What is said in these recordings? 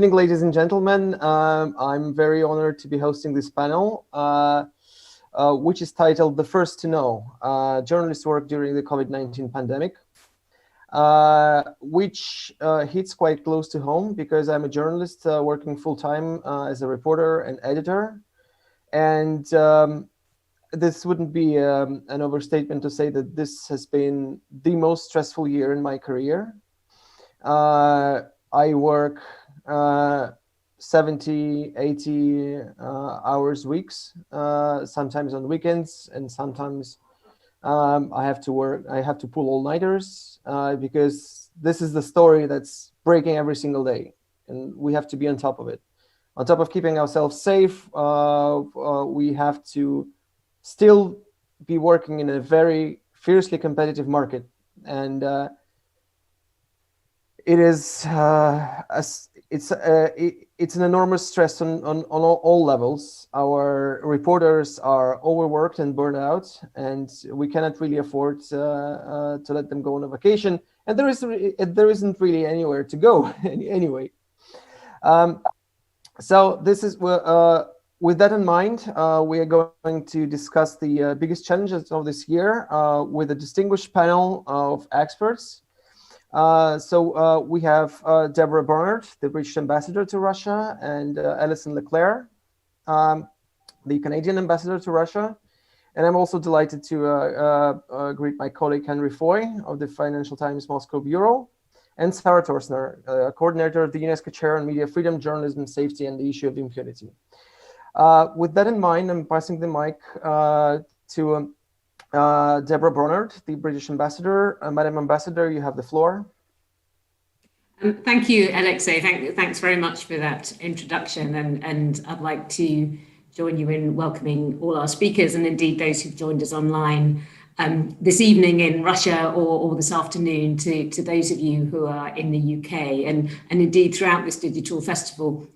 evening, ladies and gentlemen. I'm very honored to be hosting this panel, which is titled The First to Know, Journalist Work During the COVID-19 Pandemic, which hits quite close to home because I'm a journalist working full-time as a reporter and editor. And this wouldn't be an overstatement to say that this has been the most stressful year in my career. I work 70, 80 hours weeks, sometimes on weekends, and sometimes I have to pull all-nighters because this is the story that's breaking every single day, and we have to be on top of it. On top of keeping ourselves safe, we have to still be working in a very fiercely competitive market, and it's an enormous stress on all levels. Our reporters are overworked and burned out, and we cannot really afford to let them go on a vacation. And there isn't really anywhere to go anyway. So this is with that in mind, we are going to discuss the biggest challenges of this year with a distinguished panel of experts. So we have Deborah Barnard, the British ambassador to Russia, and Alison Leclerc, the Canadian ambassador to Russia. And I'm also delighted to greet my colleague Henry Foy of the Financial Times Moscow Bureau, and Sarah Torsner, coordinator of the UNESCO Chair on Media Freedom, Journalism, Safety, and the Issue of Impunity. With that in mind, I'm passing the mic to Deborah Barnard, the British ambassador. Madam Ambassador, you have the floor. Thank you, Alexei. Thanks very much for that introduction. And I'd like to join you in welcoming all our speakers and indeed those who've joined us online this evening in Russia or this afternoon to those of you who are in the UK and indeed throughout this digital festival.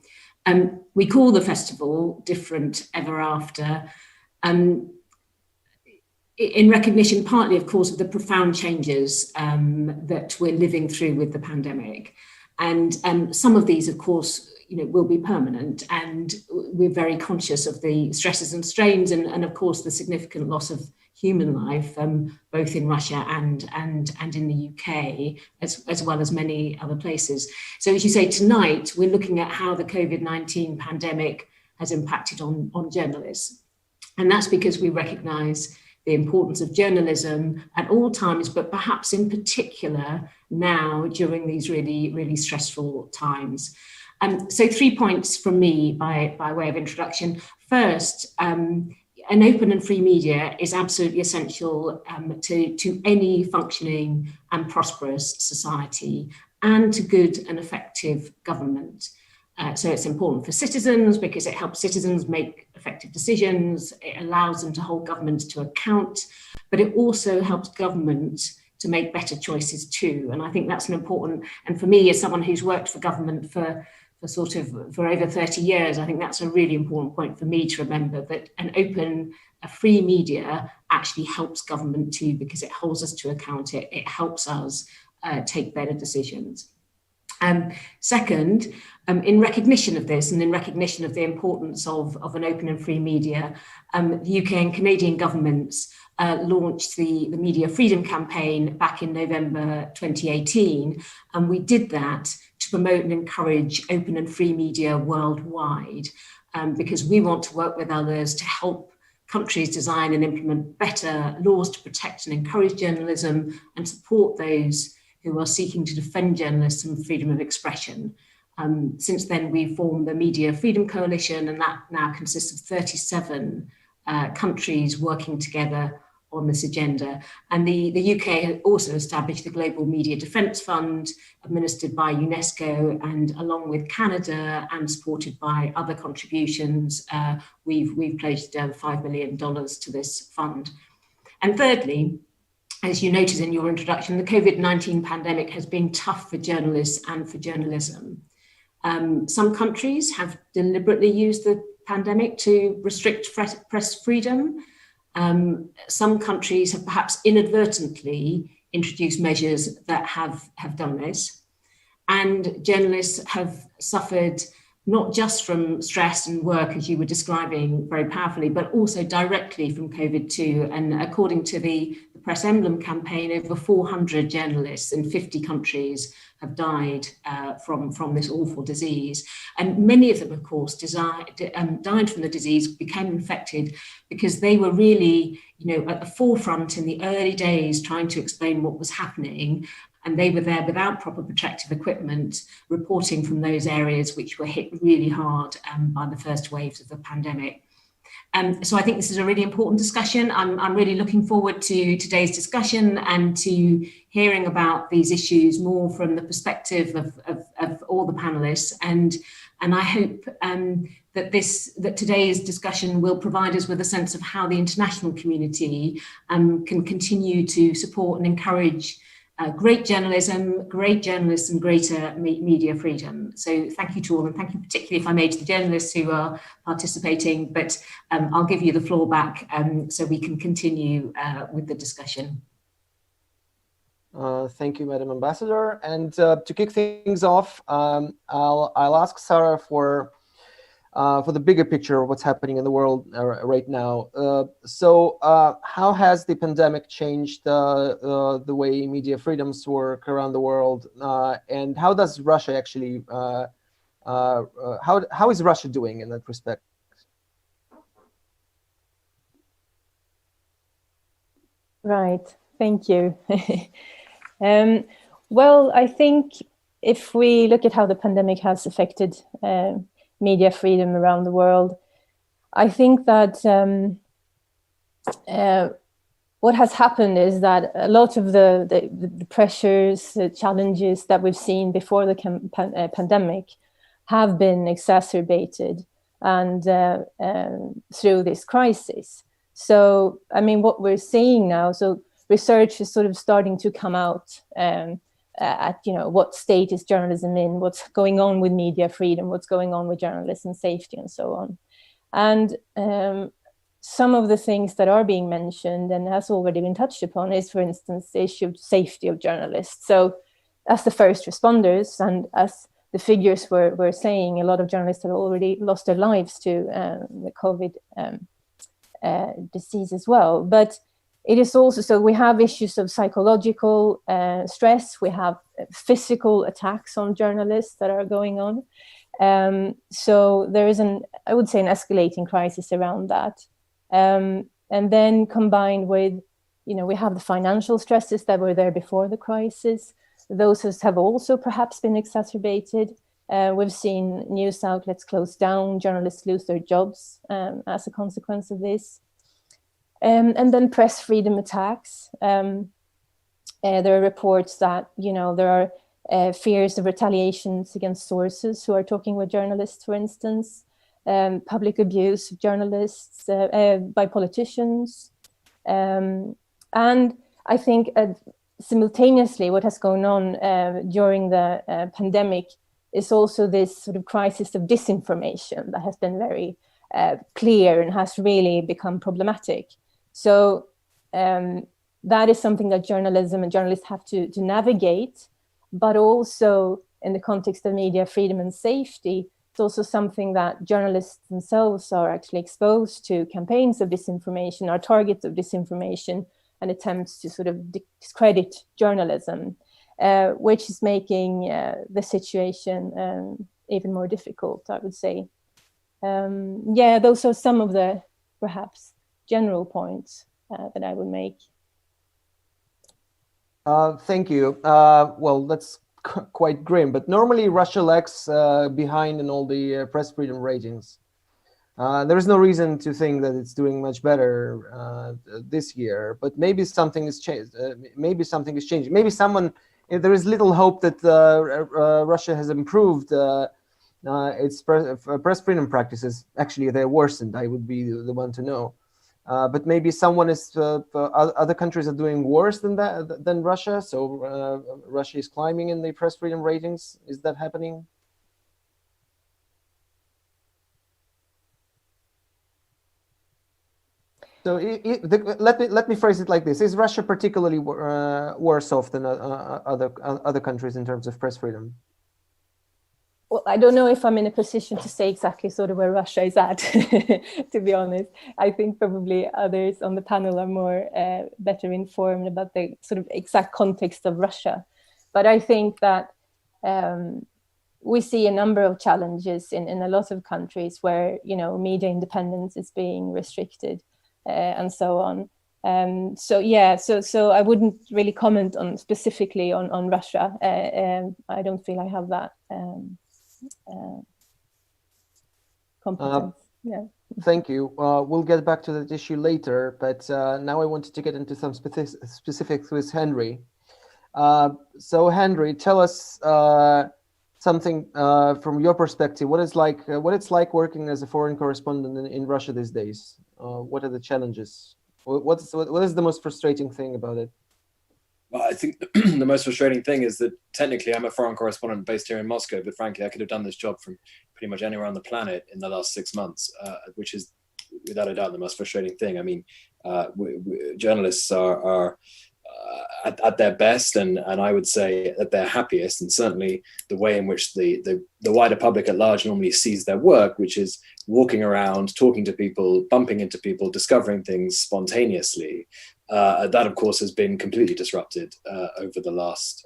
We call the festival Different Ever After. In recognition, partly, of course, of the profound changes that we're living through with the pandemic. And some of these, of course, will be permanent. And we're very conscious of the stresses and strains and of course, the significant loss of human life, both in Russia and in the UK, as well as many other places. So as you say, tonight, we're looking at how the COVID-19 pandemic has impacted on journalists. And that's because we recognise the importance of journalism at all times, but perhaps in particular now during these really, really stressful times. So 3 points from me by way of introduction. First, an open and free media is absolutely essential to any functioning and prosperous society and to good and effective government. So it's important for citizens because it helps citizens make effective decisions. It allows them to hold government to account, but it also helps government to make better choices too. And I think that's an important, and for me as someone who's worked for government for over 30 years, I think that's a really important point for me to remember, that an open, a free media actually helps government too, because it holds us to account. It helps us take better decisions. Second, in recognition of this and in recognition of the importance of an open and free media, the UK and Canadian governments launched the Media Freedom Campaign back in November 2018. And we did that to promote and encourage open and free media worldwide, because we want to work with others to help countries design and implement better laws to protect and encourage journalism and support those who are seeking to defend journalists and freedom of expression. Since then, we've formed the Media Freedom Coalition, and that now consists of 37 countries working together on this agenda. And the UK has also established the Global Media Defence Fund, administered by UNESCO, and along with Canada and supported by other contributions, we've pledged $5 million to this fund. And thirdly, as you noted in your introduction, the COVID-19 pandemic has been tough for journalists and for journalism. Some countries have deliberately used the pandemic to restrict press freedom. Some countries have perhaps inadvertently introduced measures that have done this. And journalists have suffered not just from stress and work, as you were describing very powerfully, but also directly from COVID too. And according to the Press Emblem campaign, over 400 journalists in 50 countries have died from this awful disease. And many of them, of course, died from the disease, became infected because they were really, at the forefront in the early days trying to explain what was happening. And they were there without proper protective equipment, reporting from those areas which were hit really hard by the first waves of the pandemic. So I think this is a really important discussion. I'm really looking forward to today's discussion and to hearing about these issues more from the perspective of all the panelists. And I hope that today's discussion will provide us with a sense of how the international community can continue to support and encourage great journalism, great journalists, and greater media freedom. So thank you to all, and thank you particularly, if I may, to the journalists who are participating, but I'll give you the floor back so we can continue with the discussion. Thank you, Madam Ambassador. And to kick things off, I'll ask Sarah for the bigger picture of what's happening in the world right now. So how has the pandemic changed the way media freedoms work around the world? And how does Russia actually, how is Russia doing in that respect? Right, thank you. Well, I think if we look at how the pandemic has affected media freedom around the world, I think that what has happened is that a lot of the pressures, the challenges that we've seen before the pandemic have been exacerbated and through this crisis. So, I mean, what we're seeing now, so research is sort of starting to come out at, what state is journalism in, what's going on with media freedom, what's going on with journalism safety, and so on. And some of the things that are being mentioned and has already been touched upon is, for instance, the issue of safety of journalists. So as the first responders, and as the figures were saying, a lot of journalists have already lost their lives to the COVID disease as well. But it is also, so we have issues of psychological stress, we have physical attacks on journalists that are going on. So there is I would say an escalating crisis around that. And then combined with, we have the financial stresses that were there before the crisis. Those have also perhaps been exacerbated. We've seen news outlets close down, journalists lose their jobs as a consequence of this. And then press freedom attacks. There are reports that, there are fears of retaliations against sources who are talking with journalists, for instance, public abuse of journalists by politicians. And I think simultaneously what has gone on during the pandemic is also this sort of crisis of disinformation that has been very clear and has really become problematic. So that is something that journalism and journalists have to navigate, but also in the context of media freedom and safety, it's also something that journalists themselves are actually exposed to campaigns of disinformation, are targets of disinformation, and attempts to sort of discredit journalism, which is making the situation even more difficult, I would say. Those are some of the perhaps general points that I would make. Thank you. Well, that's quite grim, but normally Russia lags behind in all the press freedom ratings. There is no reason to think that it's doing much better this year, but maybe something is changed. Maybe something is changing. Maybe there is little hope that Russia has improved its press freedom practices. Actually, they're worsened. I would be the one to know. But maybe other countries are doing worse than Russia. So Russia is climbing in the press freedom ratings. Is that happening? So let me phrase it like this: is Russia particularly worse off than other countries in terms of press freedom? Well, I don't know if I'm in a position to say exactly sort of where Russia is at, to be honest. I think probably others on the panel are more better informed about the sort of exact context of Russia. But I think that we see a number of challenges in a lot of countries where, you know, media independence is being restricted and so on. So I wouldn't really comment on specifically on Russia. I don't feel I have that competence. Thank you. We'll get back to that issue later, but now I wanted to get into some specifics with Henry. So Henry, tell us something from your perspective. What it's like working as a foreign correspondent in Russia these days? What are the challenges? What is the most frustrating thing about it? Well, I think the most frustrating thing is that technically I'm a foreign correspondent based here in Moscow, but frankly, I could have done this job from pretty much anywhere on the planet in the last 6 months, which is without a doubt the most frustrating thing. I mean, journalists are at their best, and I would say at their happiest, and certainly the way in which the wider public at large normally sees their work, which is walking around, talking to people, bumping into people, discovering things spontaneously. That, of course, has been completely disrupted over the last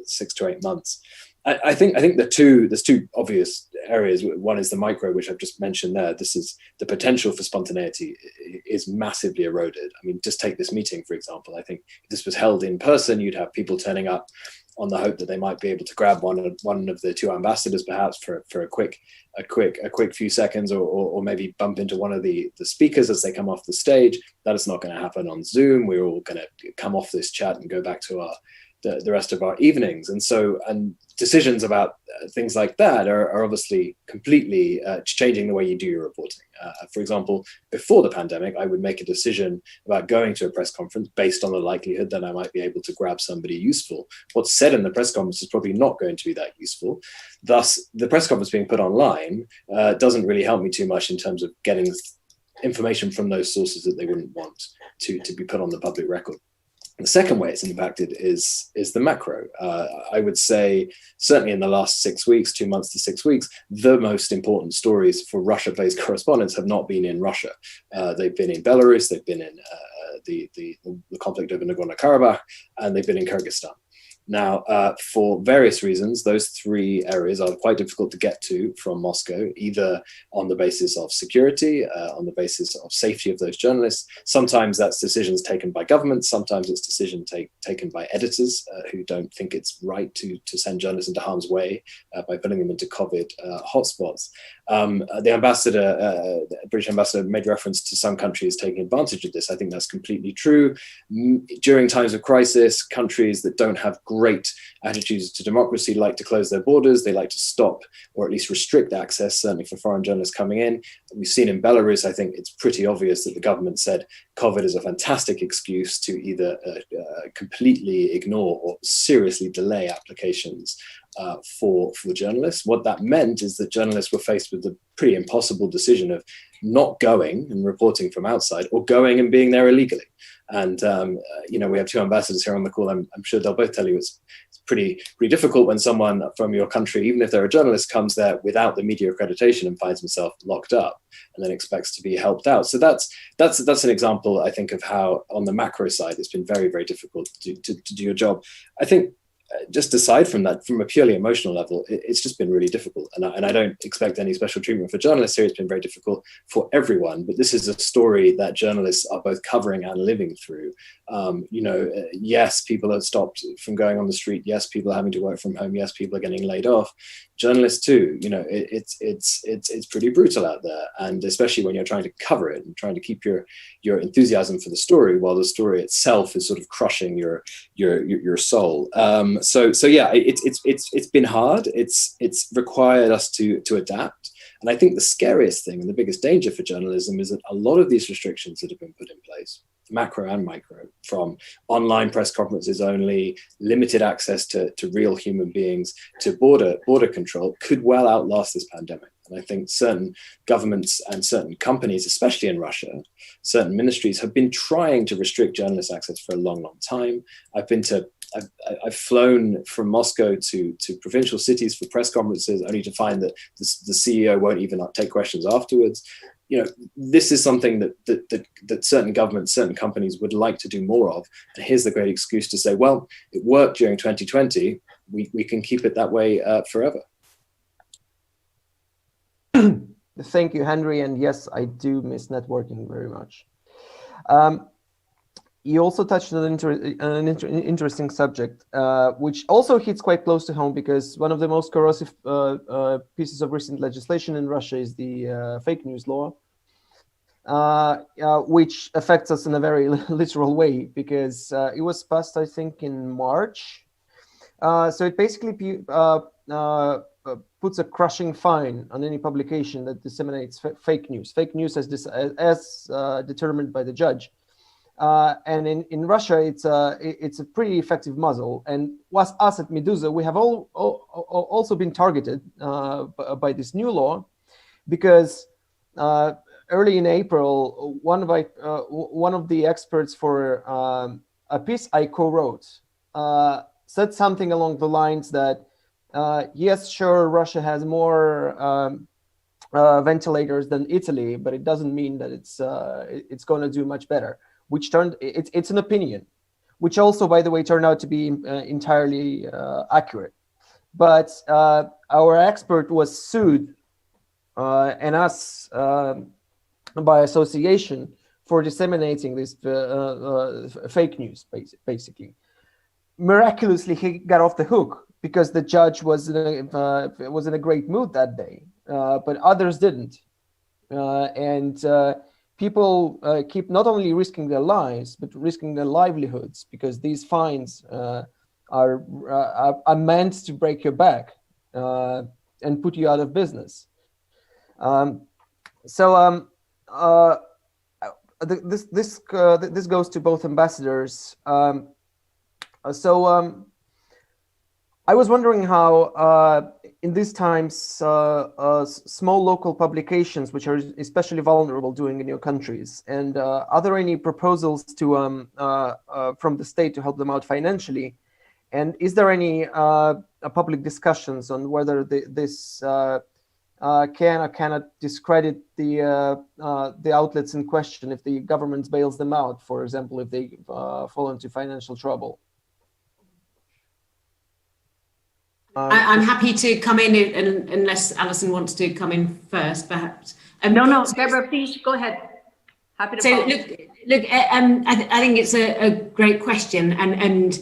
6 to 8 months. I think there's two obvious areas. One is the micro, which I've just mentioned there. This is the potential for spontaneity is massively eroded. I mean, just take this meeting, for example. I think if this was held in person, you'd have people turning up on the hope that they might be able to grab one of the two ambassadors, perhaps for a quick few seconds, or maybe bump into one of the speakers as they come off the stage. That is not going to happen on Zoom. We're all going to come off this chat and go back to the rest of our evenings. And decisions about things like that are obviously completely changing the way you do your reporting. For example, before the pandemic, I would make a decision about going to a press conference based on the likelihood that I might be able to grab somebody useful. What's said in the press conference is probably not going to be that useful. Thus, the press conference being put online doesn't really help me too much in terms of getting information from those sources that they wouldn't want to be put on the public record. The second way it's impacted is the macro. I would say certainly in the last 6 weeks, 2 months to 6 weeks, the most important stories for Russia-based correspondents have not been in Russia. They've been in Belarus, they've been in the conflict over Nagorno-Karabakh, and they've been in Kyrgyzstan. Now, for various reasons, those three areas are quite difficult to get to from Moscow, either on the basis of security, on the basis of safety of those journalists. Sometimes that's decisions taken by governments, sometimes it's decisions taken by editors who don't think it's right to send journalists into harm's way by putting them into COVID hotspots. The British ambassador made reference to some countries taking advantage of this. I think that's completely true. During times of crisis, countries that don't have great attitudes to democracy like to close their borders. They like to stop or at least restrict access, certainly for foreign journalists coming in. We've seen in Belarus, I think it's pretty obvious that the government said COVID is a fantastic excuse to either completely ignore or seriously delay applications for journalists. What that meant is that journalists were faced with the pretty impossible decision of not going and reporting from outside, or going and being there illegally. And we have two ambassadors here on the call. I'm sure they'll both tell you it's pretty difficult when someone from your country, even if they're a journalist, comes there without the media accreditation and finds himself locked up and then expects to be helped out. So that's an example, I think, of how on the macro side it's been very, very difficult to do your job. I think just aside from that, from a purely emotional level, it's just been really difficult. And I don't expect any special treatment for journalists here. It's been very difficult for everyone. But this is a story that journalists are both covering and living through. Yes, people have stopped from going on the street. Yes, people are having to work from home. Yes, people are getting laid off. Journalists too. It's pretty brutal out there. And especially when you're trying to cover it and trying to keep your enthusiasm for the story while the story itself is sort of crushing your soul. So yeah, it's been hard. It's required us to adapt. And I think the scariest thing and the biggest danger for journalism is that a lot of these restrictions that have been put in place, macro and micro, from online press conferences only, limited access to real human beings, to border control, could well outlast this pandemic. And I think certain governments and certain companies, especially in Russia, certain ministries have been trying to restrict journalist access for a long, long time. I've flown from Moscow to provincial cities for press conferences, only to find that the CEO won't even take questions afterwards. You know, this is something that certain governments, certain companies would like to do more of. And here's the great excuse to say, well, it worked during 2020. We can keep it that way forever. Thank you, Henry. And yes, I do miss networking very much. You also touched on an interesting subject, which also hits quite close to home, because one of the most corrosive pieces of recent legislation in Russia is the fake news law, which affects us in a very literal way, because it was passed, I think, in March. So it basically puts a crushing fine on any publication that disseminates fake news. Fake news as determined by the judge. And in Russia, it's a pretty effective muzzle. And us at Meduza, we have also been targeted by this new law, because early in April, one of the experts for a piece I co-wrote said something along the lines that, yes, sure, Russia has more ventilators than Italy, but it doesn't mean that it's going to do much better. Which it's an opinion, which also, by the way, turned out to be entirely accurate. But our expert was sued, and us by association, for disseminating this fake news, basically. Miraculously, he got off the hook because the judge was in a great mood that day, but others didn't, and people keep not only risking their lives, but risking their livelihoods, because these fines are meant to break your back and put you out of business. This goes to both ambassadors. I was wondering how, in these times, small local publications, which are especially vulnerable, doing in your countries, and are there any proposals to from the state to help them out financially? And is there any public discussions on whether this can or cannot discredit the outlets in question if the government bails them out, for example, if they fall into financial trouble? I'm happy to come in, unless Alison wants to come in first, perhaps. No, Deborah, please go ahead. Happy to follow. Look. I think it's a great question, and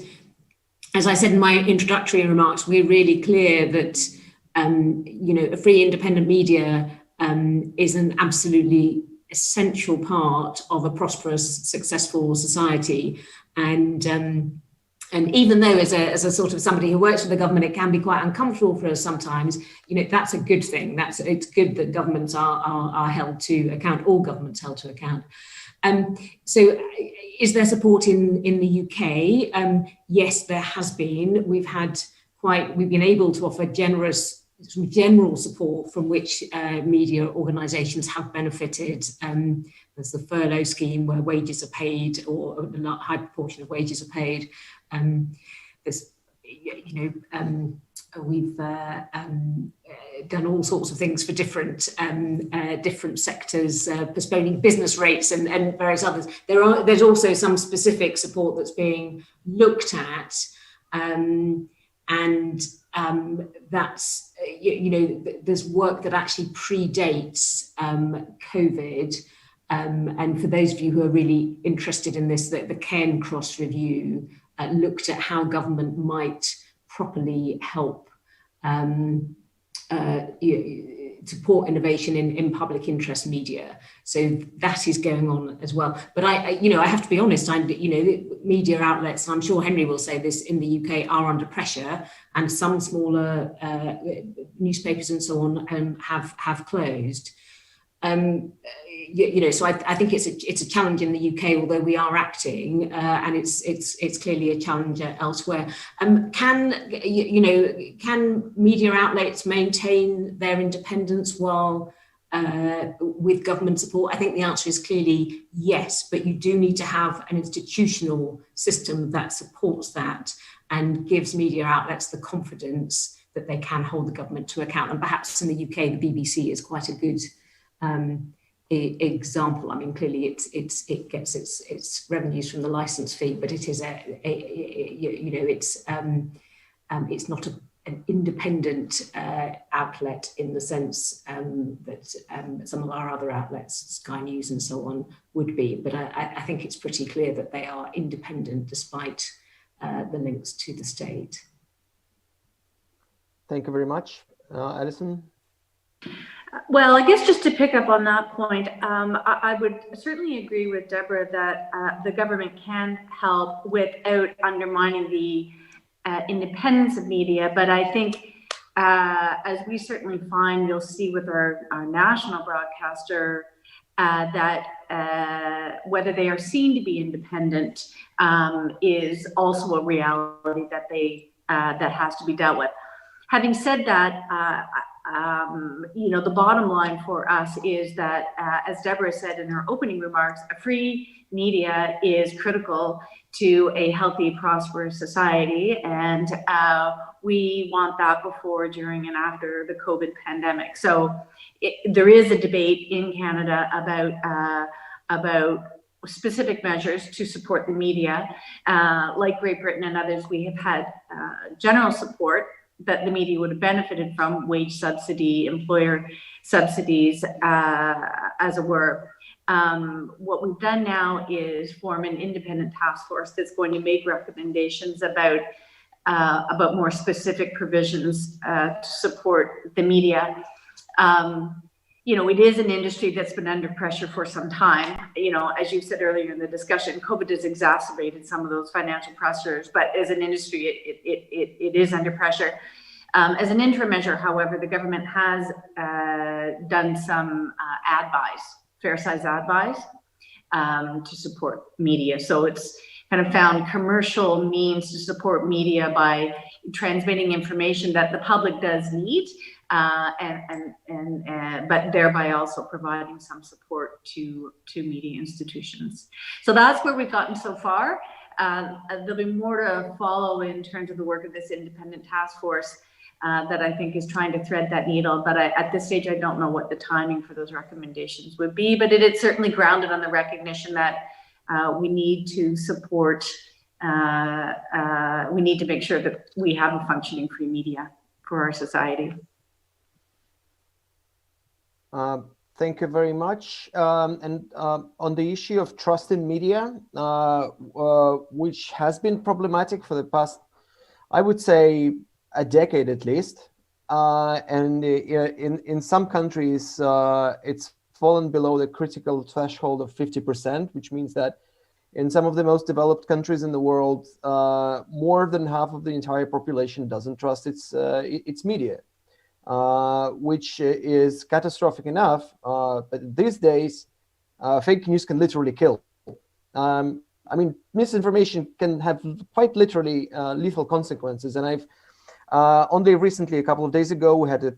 as I said in my introductory remarks, we're really clear that a free, independent media is an absolutely essential part of a prosperous, successful society, and even though as a sort of somebody who works for the government, it can be quite uncomfortable for us sometimes, that's a good thing. It's good that governments are held to account, all governments held to account. So is there support in the UK? Yes, there has been. We've been able to offer general support from which media organisations have benefited. There's the furlough scheme where wages are paid, or a high proportion of wages are paid. We've done all sorts of things for different sectors, postponing business rates and various others. There's also some specific support that's being looked at, and that's there's work that actually predates COVID. And for those of you who are really interested in this, the Cairn Cross review looked at how government might properly help support innovation in public interest media. So that is going on as well. But I have to be honest, media outlets, and I'm sure Henry will say this, in the UK are under pressure, and some smaller newspapers and so on have closed. So I think it's a challenge in the UK, although we are acting, and it's clearly a challenge elsewhere. Can media outlets maintain their independence while with government support? I think the answer is clearly yes, but you do need to have an institutional system that supports that and gives media outlets the confidence that they can hold the government to account. And perhaps in the UK, the BBC is quite a good example. I mean, clearly it gets its revenues from the license fee, but it is it's not an independent outlet in the sense that some of our other outlets, Sky News and so on, would be. But I think it's pretty clear that they are independent despite the links to the state. Thank you very much. Alison? Well, I guess just to pick up on that point, I would certainly agree with Deborah that the government can help without undermining the independence of media. But I think, as we certainly find, you'll see with our national broadcaster, that whether they are seen to be independent is also a reality that that has to be dealt with. Having said that, the bottom line for us is that, as Deborah said in her opening remarks, a free media is critical to a healthy, prosperous society. And we want that before, during, and after the COVID pandemic. So there is a debate in Canada about specific measures to support the media. Like Great Britain and others, we have had general support that the media would have benefited from, wage subsidy, employer subsidies, as it were. What we've done now is form an independent task force that's going to make recommendations about more specific provisions to support the media. It is an industry that's been under pressure for some time. As you said earlier in the discussion, COVID has exacerbated some of those financial pressures, but as an industry, it is under pressure. As an interim measure, however, the government has done some ad buys, fair size ad buys, to support media. So it's kind of found commercial means to support media by transmitting information that the public does need, but thereby also providing some support to media institutions. So that's where we've gotten so far. There'll be more to follow in terms of the work of this independent task force that I think is trying to thread that needle. But at this stage, I don't know what the timing for those recommendations would be, but it is certainly grounded on the recognition that we need to support, we need to make sure that we have a functioning free media for our society. Thank you very much. And on the issue of trust in media, which has been problematic for the past, I would say, a decade at least. And in some countries, it's fallen below the critical threshold of 50%, which means that in some of the most developed countries in the world, more than half of the entire population doesn't trust its media. Which is catastrophic enough, but these days, fake news can literally kill. I mean, misinformation can have quite literally lethal consequences. And I've only recently, a couple of days ago, we had to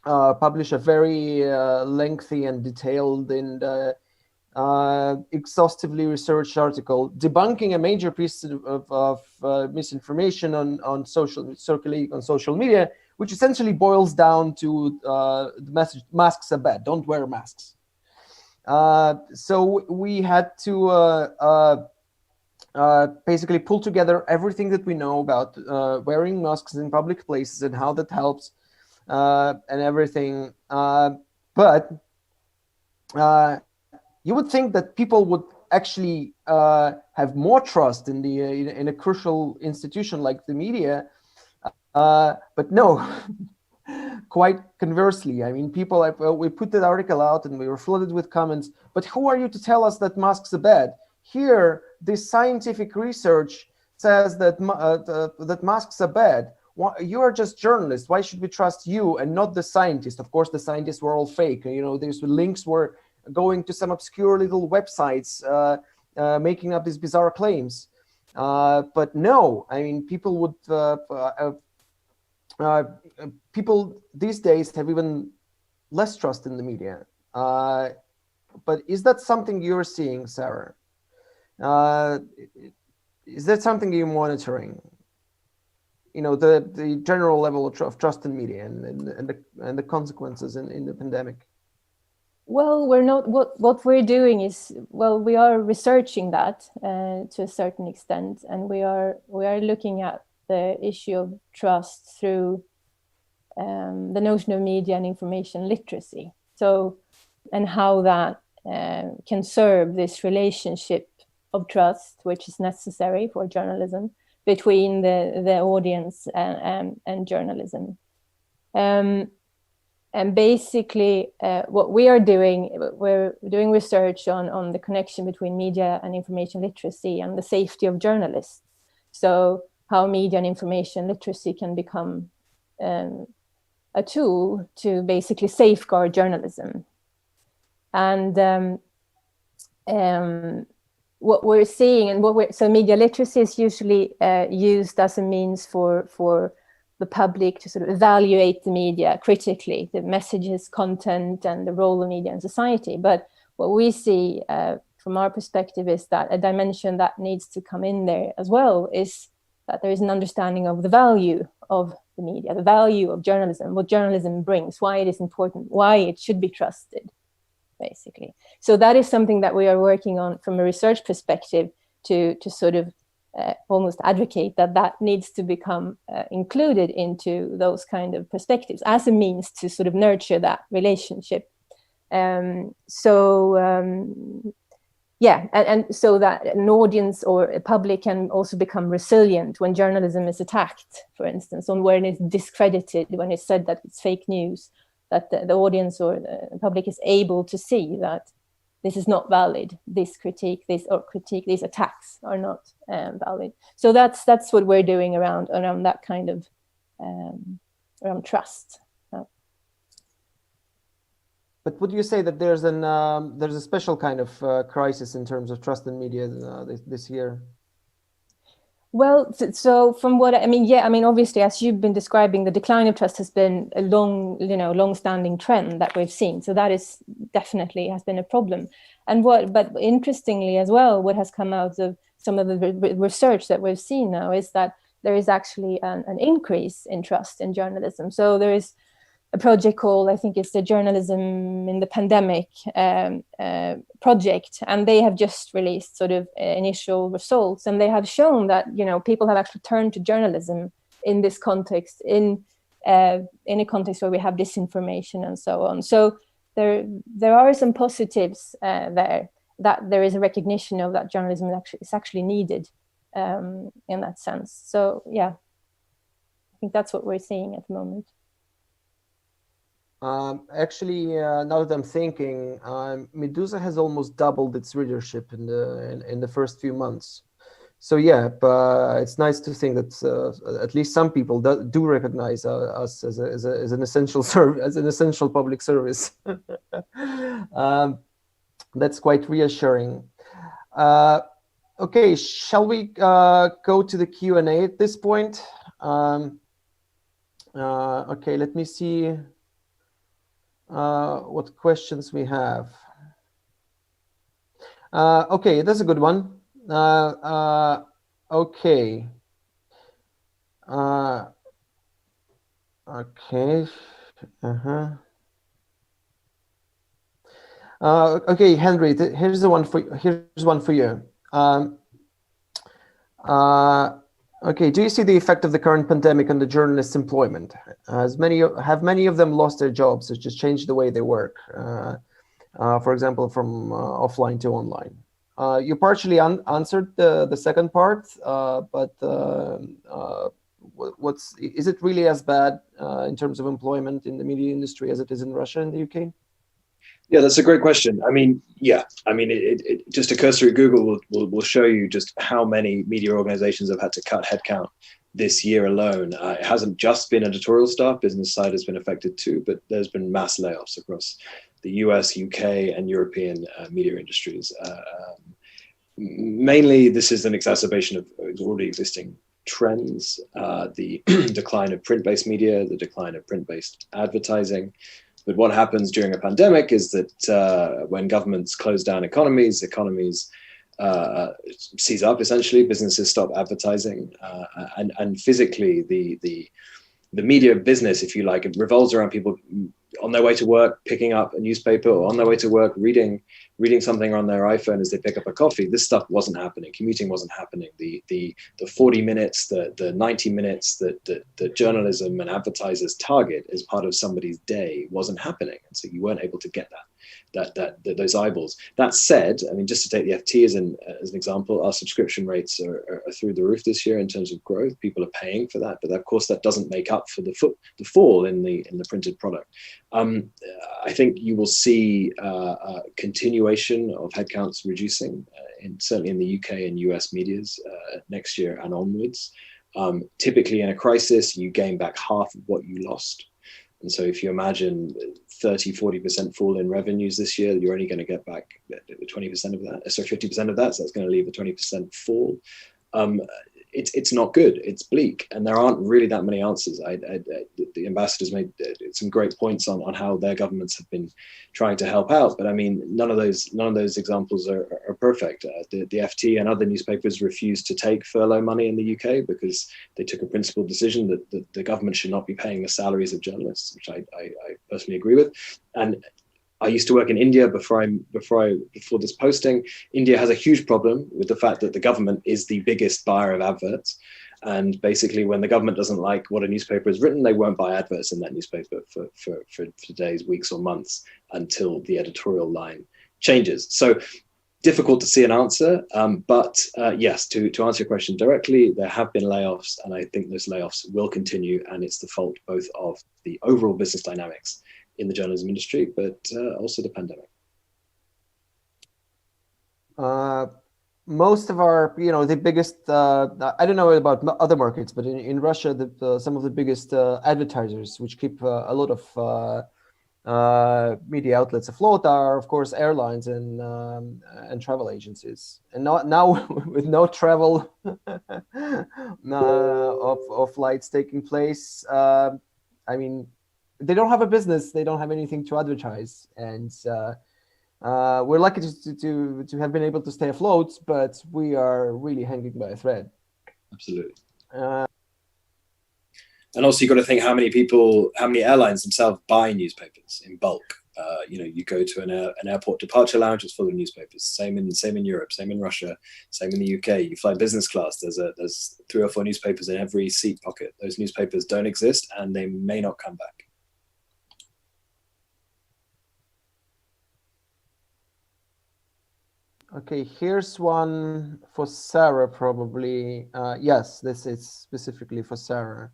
publish a very lengthy and detailed and exhaustively researched article debunking a major piece of misinformation circulating on social media, which essentially boils down to the message, masks are bad, don't wear masks. So we had to basically pull together everything that we know about wearing masks in public places and how that helps and everything. But you would think that people would actually have more trust in in a crucial institution like the media. But no, quite conversely. I mean, people, we put that article out and we were flooded with comments, but who are you to tell us that masks are bad? Here, this scientific research says that that masks are bad. you are just journalists. Why should we trust you and not the scientists? Of course, the scientists were all fake. You know, these links were going to some obscure little websites, making up these bizarre claims. But no, I mean, people would, people these days have even less trust in the media. But is that something you're seeing, Sarah? Is that something you're monitoring? You know, the general level of trust in media and the consequences in the pandemic. Well, we're not. What we're doing is, well, we are researching that to a certain extent, and we are looking at the issue of trust through the notion of media and information literacy. So, and how that can serve this relationship of trust, which is necessary for journalism, between the audience and journalism. And basically, what we are doing, we're doing research on the connection between media and information literacy and the safety of journalists. So how media and information literacy can become a tool to basically safeguard journalism. And what we're seeing, and so media literacy is usually used as a means for the public to sort of evaluate the media critically, the messages, content, and the role of media in society. But what we see from our perspective is that a dimension that needs to come in there as well is that there is an understanding of the value of the media, the value of journalism, what journalism brings, why it is important, why it should be trusted, basically. So that is something that we are working on from a research perspective to sort of almost advocate that needs to become included into those kind of perspectives as a means to sort of nurture that relationship. Yeah, and so that an audience or a public can also become resilient when journalism is attacked, for instance, on when it's discredited, when it's said that it's fake news, that the audience or the public is able to see that this is not valid, these attacks are not valid. So that's what we're doing around that kind of around trust. But would you say that there's a special kind of crisis in terms of trust in media this year? Well, so from what I mean, yeah, I mean, obviously, as you've been describing, the decline of trust has been a long-standing trend that we've seen. So that is definitely has been a problem. And but interestingly as well, what has come out of some of the research that we've seen now is that there is actually an increase in trust in journalism. So there is a project called, I think it's the Journalism in the Pandemic project, and they have just released sort of initial results, and they have shown that people have actually turned to journalism in this context, in a context where we have disinformation and so on. So there are some positives there, that there is a recognition of that journalism is actually needed in that sense. So yeah, I think that's what we're seeing at the moment. Actually, now that I'm thinking, Medusa has almost doubled its readership in the first few months. So yeah, but it's nice to think that at least some people do recognize us as an essential as an essential public service. That's quite reassuring. Okay, shall we go to the Q&A at this point? Okay, let me see what questions we have. Okay, that's a good one. Okay. Okay. Okay, Henry, here's one for you. Okay, do you see the effect of the current pandemic on the journalists' employment? Have many of them lost their jobs, or just changed the way they work? For example, from offline to online. You partially answered the second part, but is it really as bad in terms of employment in the media industry as it is in Russia and the UK? Yeah, that's a great question. I mean, yeah, I mean, it just a cursory Google will show you just how many media organizations have had to cut headcount this year alone, it hasn't just been editorial staff, business side has been affected too, but there's been mass layoffs across the US, UK, and European media industries. Mainly, this is an exacerbation of already existing trends, the decline of print-based media, the decline of print-based advertising. But what happens during a pandemic is that when governments close down economies seize up, essentially, businesses stop advertising, and physically the media business, if you like, it revolves around people on their way to work, picking up a newspaper, or on their way to work, reading something on their iPhone as they pick up a coffee. This stuff wasn't happening. Commuting wasn't happening. The 40 minutes, the 90 minutes that journalism and advertisers target as part of somebody's day wasn't happening. And so you weren't able to get those eyeballs. That said, I mean, just to take the FT as an example, our subscription rates are through the roof this year in terms of growth. People are paying for that, but of course that doesn't make up for the fall in the printed product. I think you will see a continuation of headcounts reducing, certainly in the UK and US medias next year and onwards. Typically in a crisis, you gain back half of what you lost. And so if you imagine 30-40% fall in revenues this year, you're only going to get back 20% of that, so 50% of that, so that's going to leave a 20% fall. It's not good, it's bleak, and there aren't really that many answers. The ambassadors made some great points on how their governments have been trying to help out, but I mean, none of those examples are perfect. The FT and other newspapers refused to take furlough money in the UK because they took a principled decision that the government should not be paying the salaries of journalists, which I personally agree with. And I used to work in India before this posting. India has a huge problem with the fact that the government is the biggest buyer of adverts. And basically, when the government doesn't like what a newspaper has written, they won't buy adverts in that newspaper for days, weeks, or months until the editorial line changes. So difficult to see an answer. But yes, to answer your question directly, there have been layoffs, and I think those layoffs will continue. And it's the fault both of the overall business dynamics in the journalism industry, but also the pandemic. Most of our, the biggest, I don't know about other markets, but in Russia, some of the biggest advertisers, which keep a lot of media outlets afloat, are of course airlines and travel agencies. And now with no travel of flights taking place, I mean, they don't have a business, they don't have anything to advertise, and we're lucky to have been able to stay afloat, but we are really hanging by a thread. Absolutely. And also, you've got to think how many airlines themselves buy newspapers in bulk. You go to an airport departure lounge, it's full of newspapers. Same in Europe, same in Russia, same in the UK. You fly business class, there's 3 or 4 newspapers in every seat pocket. Those newspapers don't exist, and they may not come back. Okay, here's one for Sarah, probably. Yes, this is specifically for Sarah.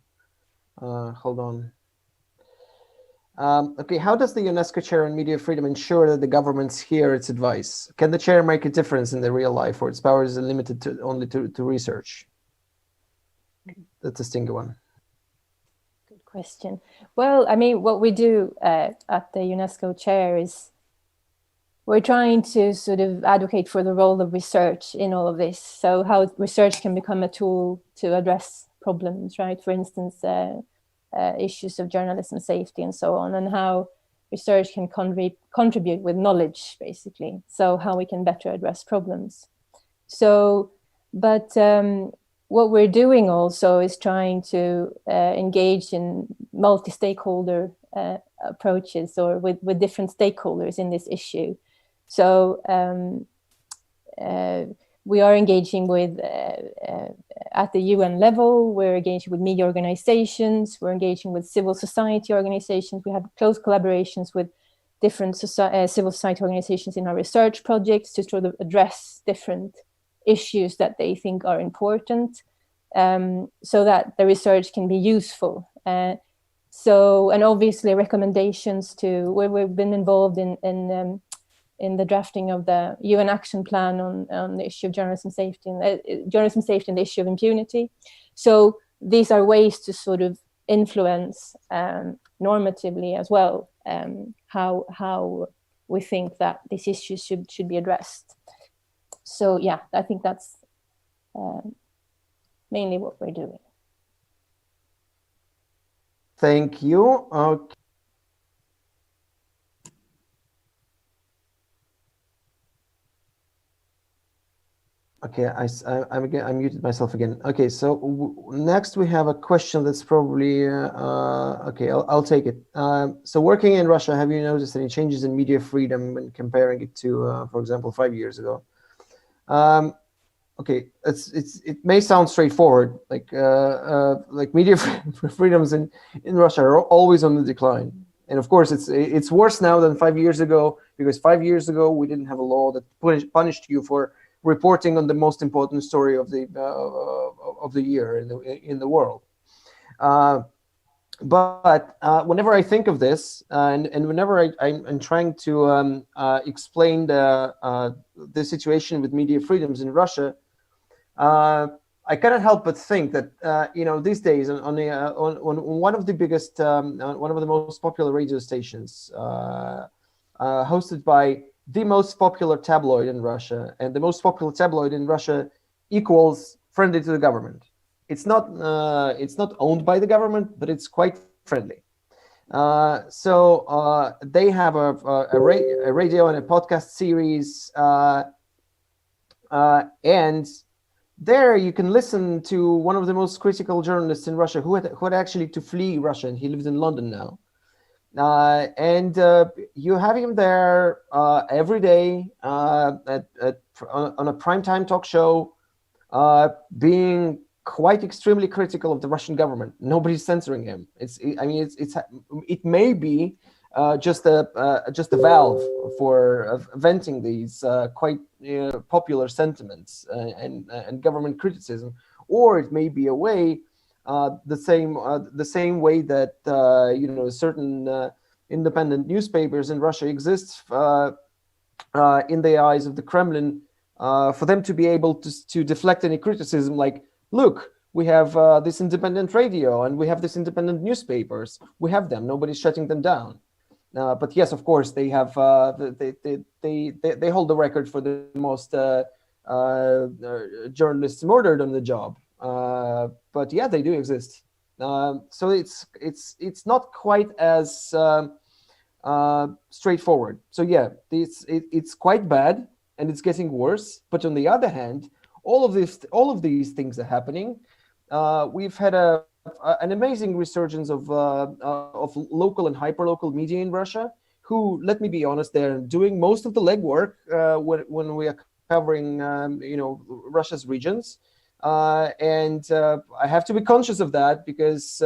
Hold on. Okay, how does the UNESCO chair on media freedom ensure that the governments hear its advice? Can the chair make a difference in the real life, or its powers are limited only to research? That's a stinger one. Good question. Well, I mean, what we do at the UNESCO chair is we're trying to sort of advocate for the role of research in all of this. So how research can become a tool to address problems, right? For instance, issues of journalism safety and so on, and how research can contribute with knowledge, basically. So how we can better address problems. So, but what we're doing also is trying to engage in multi-stakeholder approaches, or with different stakeholders in this issue. So we are engaging with, at the UN level, we're engaging with media organizations, we're engaging with civil society organizations, we have close collaborations with different civil society organizations in our research projects to sort of address different issues that they think are important, so that the research can be useful. So, and obviously recommendations to, where we've been involved in the drafting of the UN Action Plan on the issue of journalism safety and the issue of impunity. So these are ways to sort of influence normatively as well how we think that these issues should be addressed. So yeah, I think that's mainly what we're doing. Thank you. Okay, I muted myself again. Okay, so next we have a question that's probably okay. I'll take it. So working in Russia, have you noticed any changes in media freedom when comparing it to, for example, 5 years ago? Okay, it may sound straightforward, like media freedoms in Russia are always on the decline, and of course it's worse now than 5 years ago, because 5 years ago we didn't have a law that punished you for reporting on the most important story of the year in the world. But whenever I think of this, and whenever I'm trying to explain the situation with media freedoms in Russia, I cannot help but think that these days on one of the biggest, one of the most popular radio stations, hosted by the most popular tabloid in Russia, and the most popular tabloid in Russia equals friendly to the government. It's not owned by the government, but it's quite friendly. So they have a radio and a podcast series, and there you can listen to one of the most critical journalists in Russia who had actually to flee Russia, and he lives in London now. And you have him there every day on a primetime talk show, being quite extremely critical of the Russian government. Nobody's censoring him. It may be just a valve for venting these quite popular sentiments and government criticism, or it may be a way. The same way that certain independent newspapers in Russia exist in the eyes of the Kremlin, for them to be able to deflect any criticism, like, look, we have this independent radio and we have this independent newspapers. We have them. Nobody's shutting them down. But yes, of course, they have. They hold the record for the most journalists murdered on the job. But yeah, they do exist. So it's not quite as straightforward. So yeah, it's quite bad and it's getting worse. But on the other hand, all of these things are happening. We've had an amazing resurgence of local and hyperlocal media in Russia, who, let me be honest, they're doing most of the legwork when we are covering Russia's regions. And I have to be conscious of that, because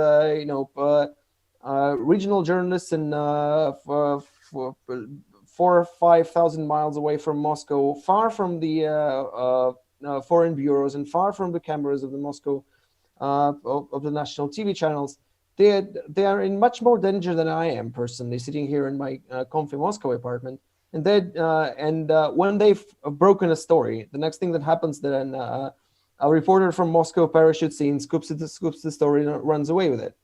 regional journalists in 4,000 or 5,000 miles away from Moscow, far from the foreign bureaus and far from the cameras of the Moscow of the national TV channels, they are in much more danger than I am personally, sitting here in my comfy Moscow apartment. And when they've broken a story, the next thing that happens then. A reporter from Moscow parachutes in, scoops the story, and runs away with it.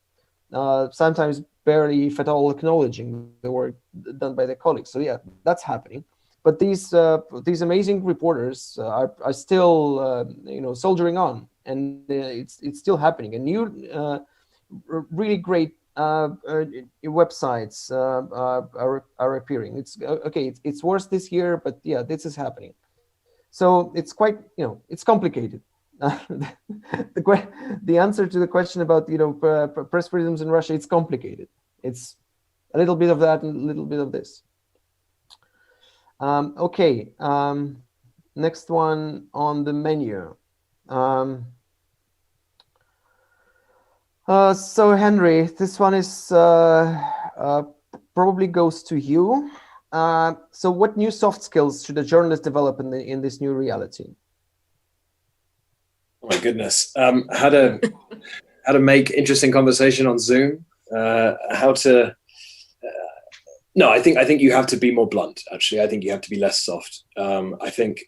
Sometimes barely, if at all, acknowledging the work done by their colleagues. So yeah, that's happening. But these amazing reporters are still soldiering on, and it's still happening. And new really great websites are appearing. It's worse this year, but yeah, this is happening. So it's quite it's complicated. The answer to the question about press freedoms in Russia, it's complicated. It's a little bit of that and a little bit of this. Okay, next one on the menu. So Henry, this one is probably goes to you. So what new soft skills should a journalist develop in this new reality? Oh my goodness. How to make interesting conversation on Zoom. How to no, I think you have to be more blunt, actually. I think you have to be less soft. I think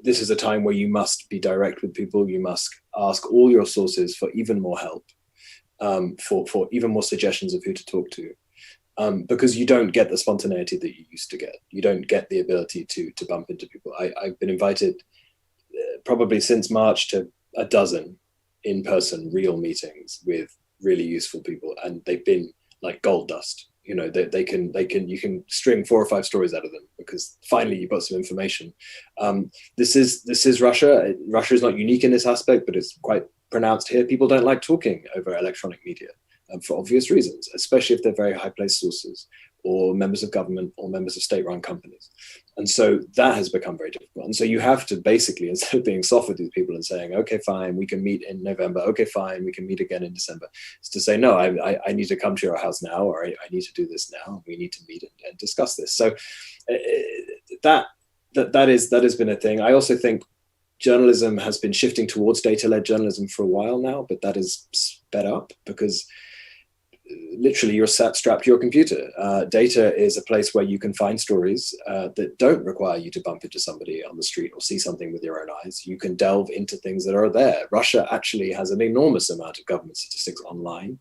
this is a time where you must be direct with people. You must ask all your sources for even more help, for even more suggestions of who to talk to. Because you don't get the spontaneity that you used to get. You don't get the ability to bump into people. I've been invited probably since March to a dozen in-person real meetings with really useful people, and they've been like gold dust. You know, you can string 4 or 5 stories out of them because finally you've got some information. This is Russia. Russia is not unique in this aspect, but it's quite pronounced here. People don't like talking over electronic media. For obvious reasons, especially if they're very high-placed sources or members of government or members of state-run companies. And so that has become very difficult. And so you have to basically, instead of being soft with these people and saying, okay, fine, we can meet in November. Okay, fine, we can meet again in December. It's to say, no, I need to come to your house now, or I need to do this now. We need to meet and discuss this. So that has been a thing. I also think journalism has been shifting towards data-led journalism for a while now, but that is sped up because literally you're strapped to your computer. Data is a place where you can find stories that don't require you to bump into somebody on the street or see something with your own eyes. You can delve into things that are there. Russia actually has an enormous amount of government statistics online.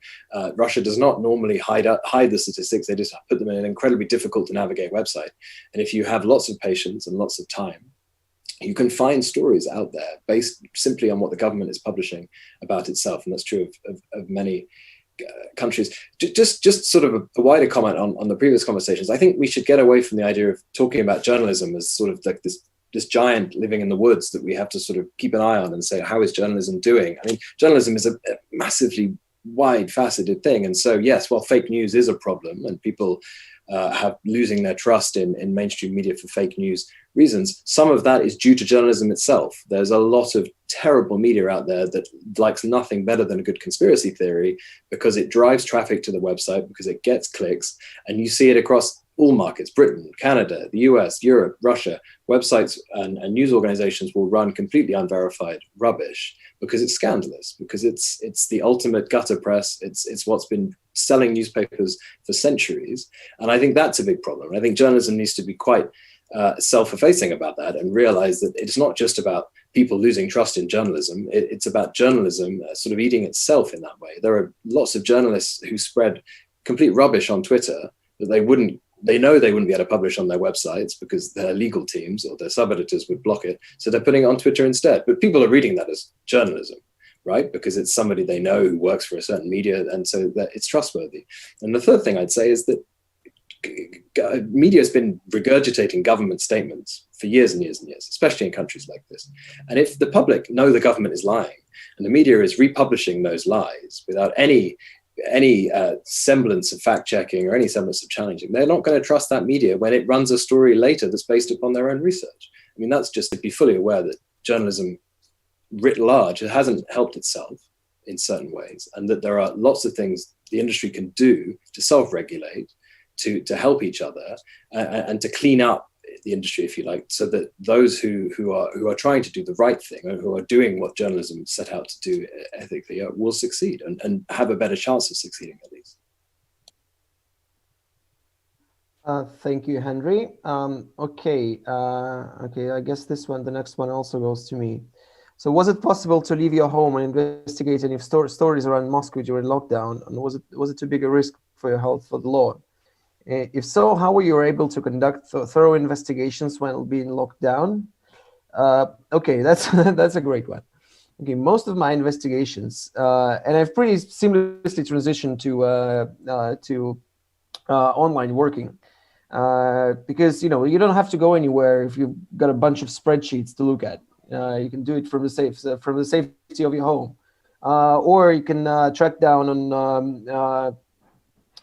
Russia does not normally hide the statistics. They just put them in an incredibly difficult to navigate website. And if you have lots of patience and lots of time, you can find stories out there based simply on what the government is publishing about itself. And that's true of many countries. Just sort of a wider comment on the previous conversations. I think we should get away from the idea of talking about journalism as sort of like this giant living in the woods that we have to sort of keep an eye on and say, how is journalism doing? I mean, journalism is a massively wide faceted thing. And so, yes, while fake news is a problem and people have losing their trust in mainstream media for fake news reasons, some of that is due to journalism itself. There's a lot of terrible media out there that likes nothing better than a good conspiracy theory because it drives traffic to the website, because it gets clicks, and you see it across all markets: Britain, Canada, the US, Europe, Russia. Websites and news organizations will run completely unverified rubbish because it's scandalous, because it's the ultimate gutter press. It's what's been selling newspapers for centuries. And I think that's a big problem. I think journalism needs to be quite self-effacing about that and realize that it's not just about people losing trust in journalism. It's about journalism sort of eating itself in that way. There are lots of journalists who spread complete rubbish on Twitter that they know they wouldn't be able to publish on their websites because their legal teams or their sub-editors would block it. So they're putting it on Twitter instead. But people are reading that as journalism, right? Because it's somebody they know who works for a certain media, and so that it's trustworthy. And the third thing I'd say is that media has been regurgitating government statements for years and years and years, especially in countries like this. And if the public know the government is lying and the media is republishing those lies without any semblance of fact-checking or any semblance of challenging, they're not going to trust that media when it runs a story later that's based upon their own research. I mean, that's just to be fully aware that journalism writ large hasn't helped itself in certain ways, and that there are lots of things the industry can do to self-regulate, to help each other, and to clean up the industry, if you like, so that those who are trying to do the right thing, or who are doing what journalism set out to do ethically, will succeed and have a better chance of succeeding, at least. Thank you, Henry. Okay, I guess the next one also goes to me. So was it possible to leave your home and investigate any stories around Moscow during lockdown? And was it too big a risk for your health for the law? If so, how were you able to conduct thorough investigations when being locked down? Okay, that's a great one. Okay, most of my investigations, and I've pretty seamlessly transitioned to online working, because you don't have to go anywhere if you've got a bunch of spreadsheets to look at. You can do it from the safety of your home, or you can track down on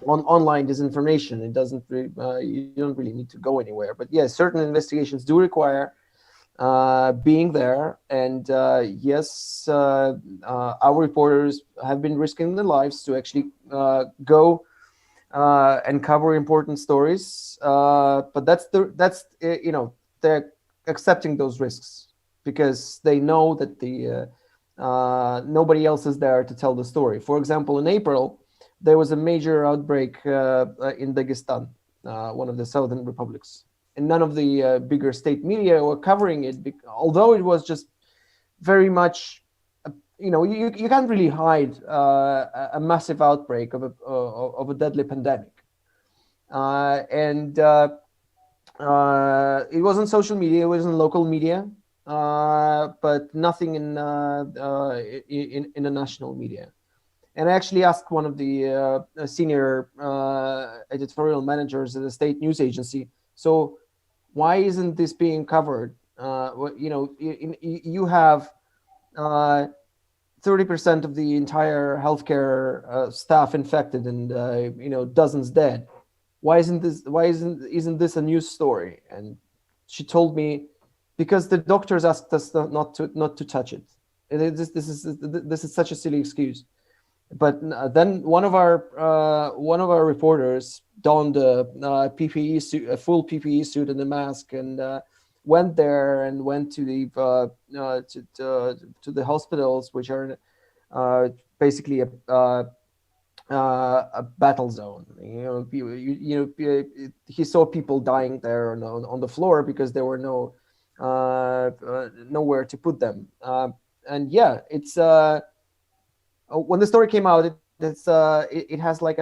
online disinformation. It doesn't you don't really need to go anywhere. But yes, certain investigations do require being there, and yes, our reporters have been risking their lives to actually go and cover important stories. But they're accepting those risks because they know that nobody else is there to tell the story. For example, in April, there was a major outbreak in Dagestan, one of the southern republics. and none of the bigger state media were covering it, although it was just very much, you can't really hide a massive outbreak of a deadly pandemic. And it wasn't social media, it wasn't local media, but nothing in the national media. And I actually asked one of the senior editorial managers at the state news agency, so why isn't this being covered? You have 30% of the entire healthcare staff infected and dozens dead. Why isn't this a news story? And she told me, because the doctors asked us not to touch it. This is such a silly excuse. But then one of our reporters donned a PPE suit, a full PPE suit and a mask, and went there and went to the hospitals, which are basically a battle zone. He saw people dying there on the floor because there were nowhere to put them. And yeah, it's when the story came out, it has like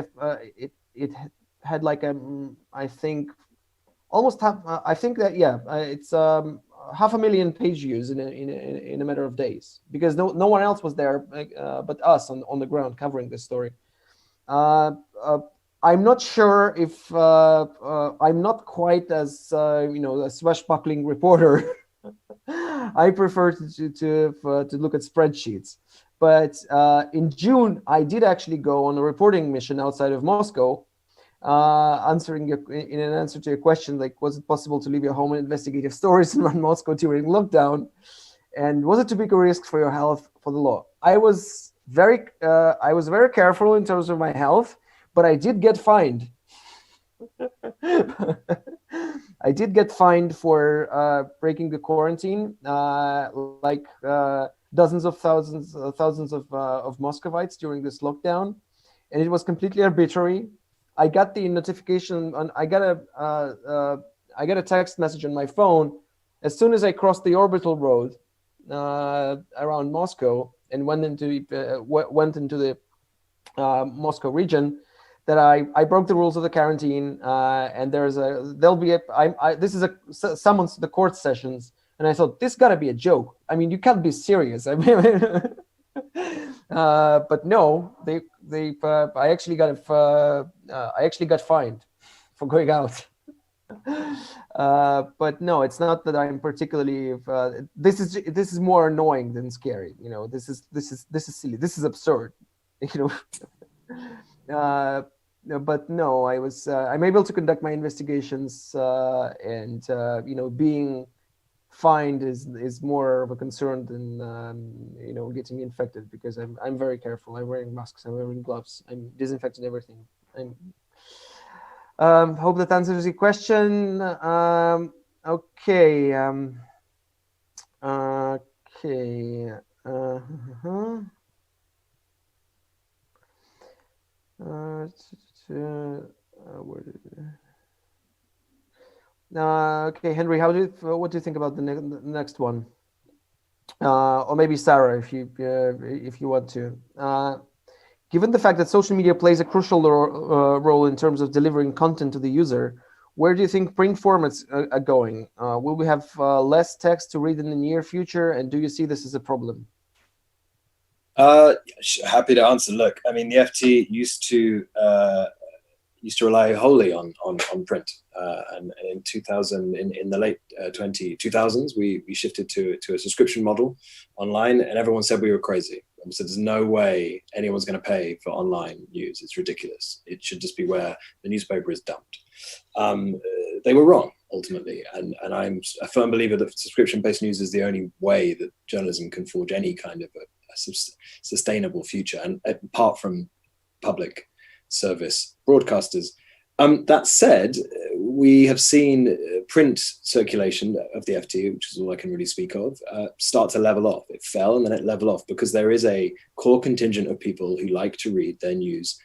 it had like I think almost half. I think that it's 500,000 page views in a matter of days, because no one else was there but us on the ground covering this story. I'm not sure if I'm not quite as a swashbuckling reporter. I prefer to look at spreadsheets. But in June, I did actually go on a reporting mission outside of Moscow, in an answer to your question, like, was it possible to leave your home and investigative stories around Moscow during lockdown? And was it too big a risk for your health for the law? I was very careful in terms of my health, but I did get fined. I did get fined for breaking the quarantine, dozens of thousands of Muscovites during this lockdown, and it was completely arbitrary. I got the notification, I got a text message on my phone as soon as I crossed the orbital road around Moscow and went into the Moscow region, that I broke the rules of the quarantine, and this is a summons to the court sessions. And I thought, this got to be a joke. I mean, you can't be serious. I mean, but no, I actually got fined for going out. But no, it's not that I'm particularly. This is more annoying than scary. This is silly. This is absurd. But no, I'm able to conduct my investigations, and being fined is more of a concern than getting infected, because I'm very careful. I'm wearing masks, I'm wearing gloves, I'm disinfecting everything. Hope that answers your question. Okay. Okay, Henry, what do you think about the next one? Or maybe Sarah, if you want to. Given the fact that social media plays a crucial role in terms of delivering content to the user, where do you think print formats are going? Will we have less text to read in the near future, and do you see this as a problem? Happy to answer. Look, I mean, the FT used to rely wholly on print, and in 2000, in the late 2000s, we shifted to a subscription model online, and everyone said we were crazy. And said there's no way anyone's going to pay for online news. It's ridiculous. It should just be where the newspaper is dumped. They were wrong ultimately, and I'm a firm believer that subscription-based news is the only way that journalism can forge any kind of a sustainable future, and apart from public service broadcasters. That said, we have seen print circulation of the FT, which is all I can really speak of, start to level off. It fell and then it leveled off because there is a core contingent of people who like to read their news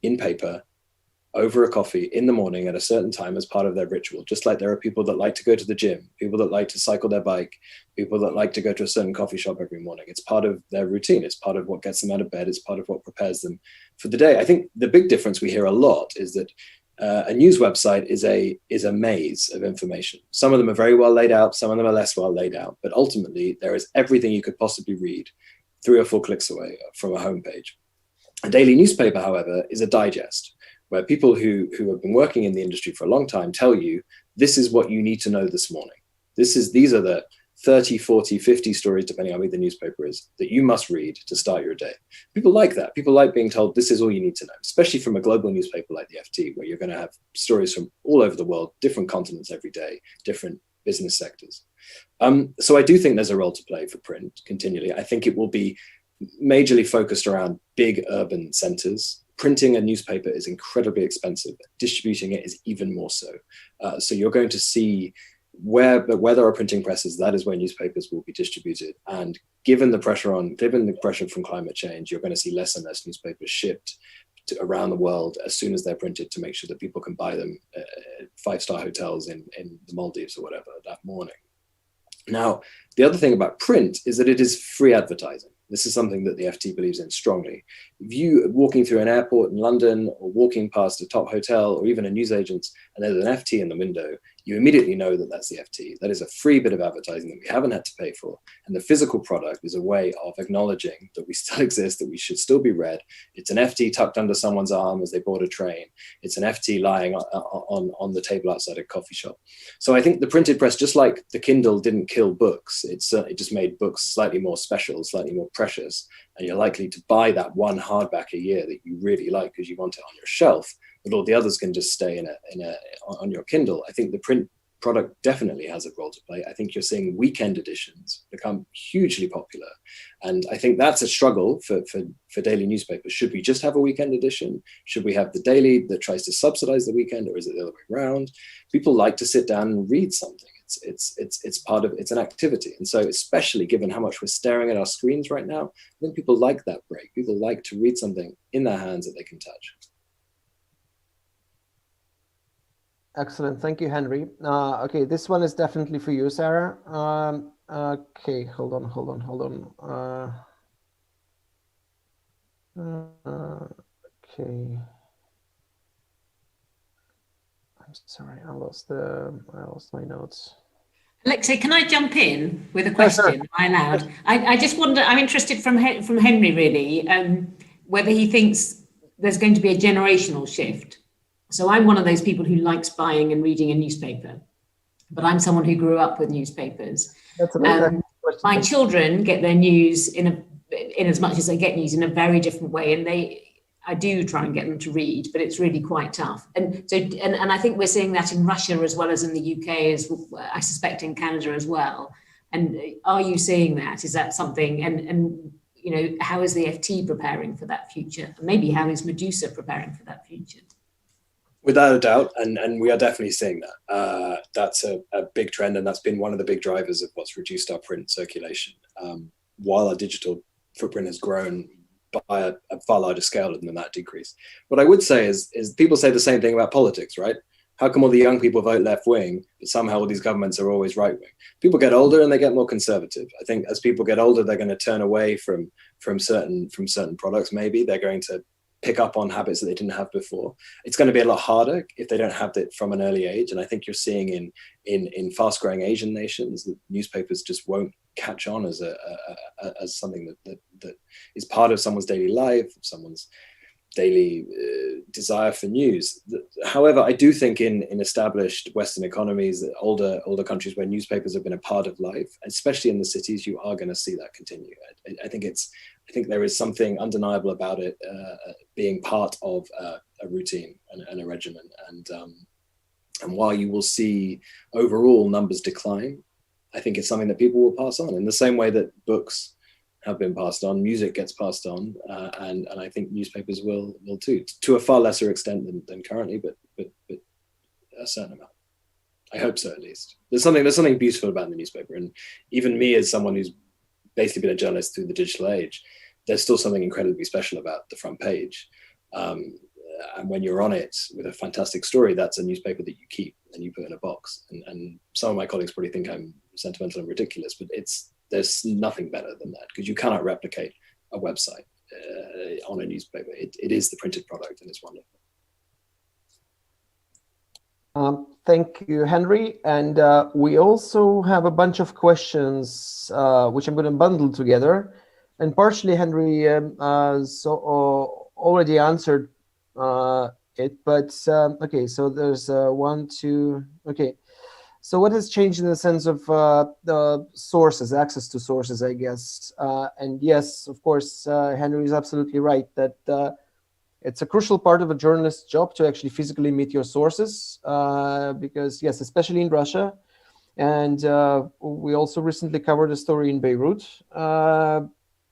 in paper over a coffee in the morning at a certain time as part of their ritual. Just like there are people that like to go to the gym, people that like to cycle their bike, people that like to go to a certain coffee shop every morning. It's part of their routine. It's part of what gets them out of bed. It's part of what prepares them for the day. I think the big difference we hear a lot is that a news website is a maze of information. Some of them are very well laid out, some of them are less well laid out, but ultimately there is everything you could possibly read 3 or 4 clicks away from a homepage. A daily newspaper, however, is a digest where people who have been working in the industry for a long time tell you, this is what you need to know this morning. These are the 30, 40, 50 stories, depending on how big the newspaper is, that you must read to start your day. People like that. People like being told this is all you need to know, especially from a global newspaper like the FT, where you're going to have stories from all over the world, different continents every day, different business sectors. So I do think there's a role to play for print continually. I think it will be majorly focused around big urban centers. Printing a newspaper is incredibly expensive. Distributing it is even more so. So you're going to see where there are printing presses, that is where newspapers will be distributed. And given the pressure from climate change, you're going to see less and less newspapers shipped around the world as soon as they're printed to make sure that people can buy them at 5-star hotels in the Maldives or whatever that morning. Now, the other thing about print is that it is free advertising. This is something that the FT believes in strongly. If you walking through an airport in London or walking past a top hotel or even a newsagent and there's an FT in the window, you immediately know that that's the FT. That is a free bit of advertising that we haven't had to pay for. And the physical product is a way of acknowledging that we still exist, that we should still be read. It's an FT tucked under someone's arm as they board a train. It's an FT lying on the table outside a coffee shop. So I think the printed press, just like the Kindle didn't kill books, it just made books slightly more special, slightly more precious. And you're likely to buy that one hardback a year that you really like because you want it on your shelf, but all the others can just stay on your Kindle. I think the print product definitely has a role to play. I think you're seeing weekend editions become hugely popular. And I think that's a struggle for daily newspapers. Should we just have a weekend edition? Should we have the daily that tries to subsidize the weekend, or is it the other way around? People like to sit down and read something. It's an activity. And so especially given how much we're staring at our screens right now, I think people like that break. People like to read something in their hands that they can touch. Excellent. Thank you, Henry. Okay, this one is definitely for you, Sarah. Okay, hold on. Okay. I'm sorry, I lost my notes. Alexei, can I jump in with a question? Am I allowed? I just wonder, I'm interested from Henry really, whether he thinks there's going to be a generational shift. So I'm one of those people who likes buying and reading a newspaper, but I'm someone who grew up with newspapers. That's amazing. My children get their news in as much as they get news in a very different way, and I do try and get them to read, but it's really quite tough. And so, and I think we're seeing that in Russia as well as in the UK, as I suspect in Canada as well. And are you seeing that? Is that something? And you know, how is the FT preparing for that future? And maybe how is Medusa preparing for that future? Without a doubt, and we are definitely seeing that. That's a big trend, and that's been one of the big drivers of what's reduced our print circulation. While our digital footprint has grown by a far larger scale than that decrease. What I would say is people say the same thing about politics, right? How come all the young people vote left wing, but somehow all these governments are always right wing? People get older and they get more conservative. I think as people get older, they're going to turn away from certain products. Maybe they're going to pick up on habits that they didn't have before. It's going to be a lot harder if they don't have it from an early age. And I think you're seeing in fast growing Asian nations that newspapers just won't catch on as something that is part of someone's daily life, someone's daily desire for news. However, I do think in established Western economies, older countries where newspapers have been a part of life, especially in the cities, you are going to see that continue. I think there is something undeniable about it being part of a routine and a regimen. And while you will see overall numbers decline, I think it's something that people will pass on in the same way that books have been passed on, music gets passed on, and I think newspapers will too, to a far lesser extent than currently, but a certain amount. I hope so, at least. There's something beautiful about the newspaper, and even me as someone who's basically been a journalist through the digital age, there's still something incredibly special about the front page. and when you're on it with a fantastic story, that's a newspaper that you keep and you put in a box. And some of my colleagues probably think I'm sentimental and ridiculous, but there's nothing better than that, because you cannot replicate a website on a newspaper. It is the printed product, and it's wonderful. Thank you, Henry. And we also have a bunch of questions, which I'm going to bundle together. And partially, Henry already answered it, but okay, so there's one, two, okay. So what has changed in the sense of the sources, access to sources, I guess. And yes, of course, Henry is absolutely right that it's a crucial part of a journalist's job to actually physically meet your sources, because yes, especially in Russia. And we also recently covered a story in Beirut,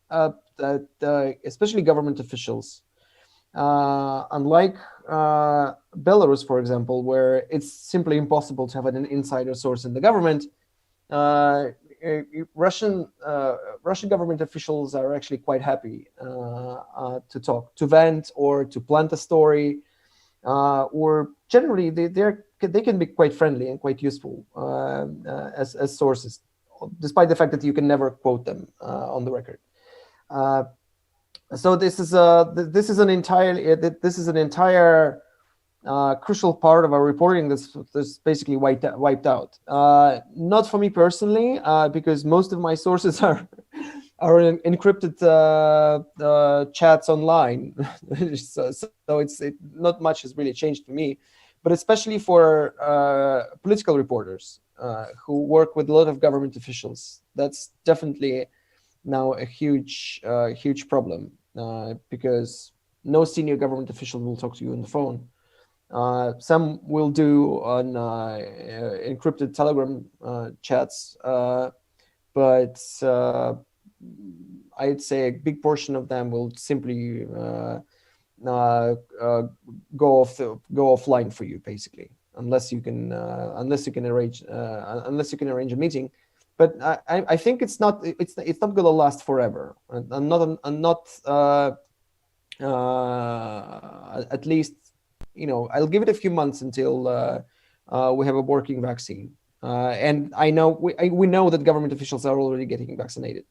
that especially government officials, unlike Belarus, for example, where it's simply impossible to have an insider source in the government, Russian government officials are actually quite happy to talk, to vent, or to plant a story, or generally they can be quite friendly and quite useful as sources, despite the fact that you can never quote them on the record. So this is an entire crucial part of our reporting that's basically wiped out. Not for me personally, because most of my sources are in encrypted chats online. so not much has really changed for me, but especially for political reporters who work with a lot of government officials. That's definitely now a huge problem, because no senior government official will talk to you on the phone. Some will do on encrypted Telegram chats, but I'd say a big portion of them will simply go offline for you, basically, unless you can arrange a meeting. But I think it's not going to last forever. I'm not at least, I'll give it a few months until we have a working vaccine. And I know we know that government officials are already getting vaccinated,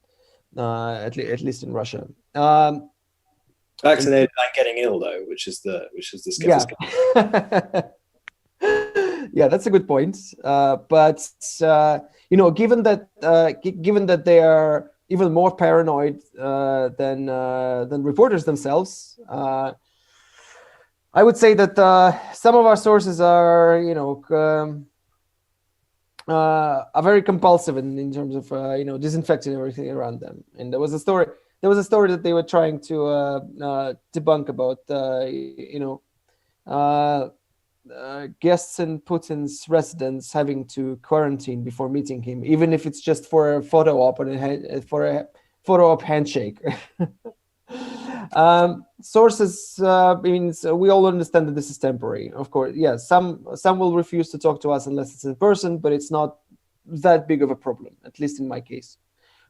at least in Russia. Vaccinated and getting ill, though, which is the skeptical. Yeah. Yeah, that's a good point. But given that they are even more paranoid than reporters themselves, I would say that some of our sources are very compulsive in terms of disinfecting everything around them. And there was a story that they were trying to debunk about guests in Putin's residence having to quarantine before meeting him, even if it's just for a photo op handshake. Sources means we all understand that this is temporary. Of course, yes, some will refuse to talk to us unless it's in person, but it's not that big of a problem, at least in my case.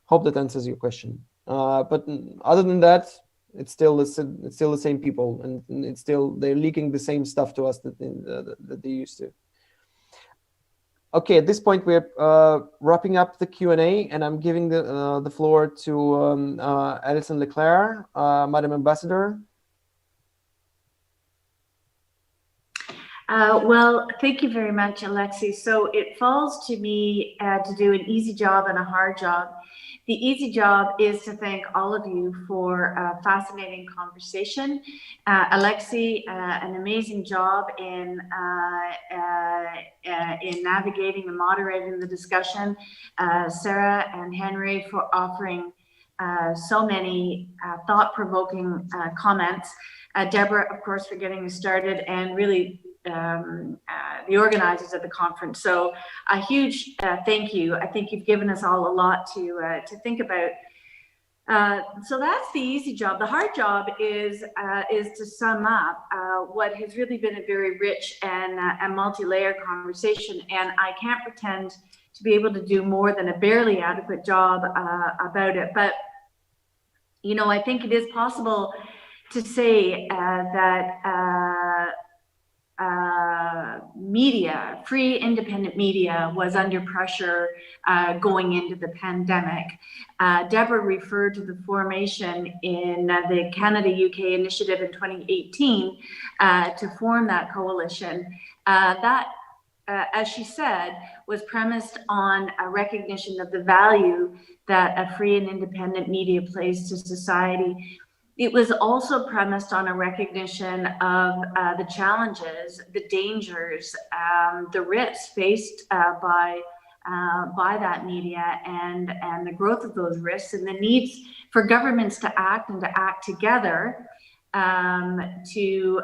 Hope that answers your question. But other than that, it's still the same people, and they're leaking the same stuff to us that they used to. Okay, at this point we're wrapping up the Q&A, and I'm giving the floor to Alison Leclerc, Madam Ambassador. Well, thank you very much, Alexei. So it falls to me to do an easy job and a hard job. The easy job is to thank all of you for a fascinating conversation. Alexei, an amazing job in navigating and moderating the discussion. Sarah and Henry for offering so many thought-provoking comments. Deborah, of course, for getting us started, and really the organizers of the conference. So a huge thank you. I think you've given us all a lot to think about. So that's the easy job. The hard job is to sum up what has really been a very rich and multi-layered conversation. And I can't pretend to be able to do more than a barely adequate job about it. But, I think it is possible to say that media, free independent media, was under pressure going into the pandemic. Deborah referred to the formation in the Canada-UK initiative in 2018 to form that coalition. That, as she said, was premised on a recognition of the value that a free and independent media plays to society. It was also premised on a recognition of the challenges, the dangers, the risks faced by that media, and the growth of those risks, and the needs for governments to act and to act together to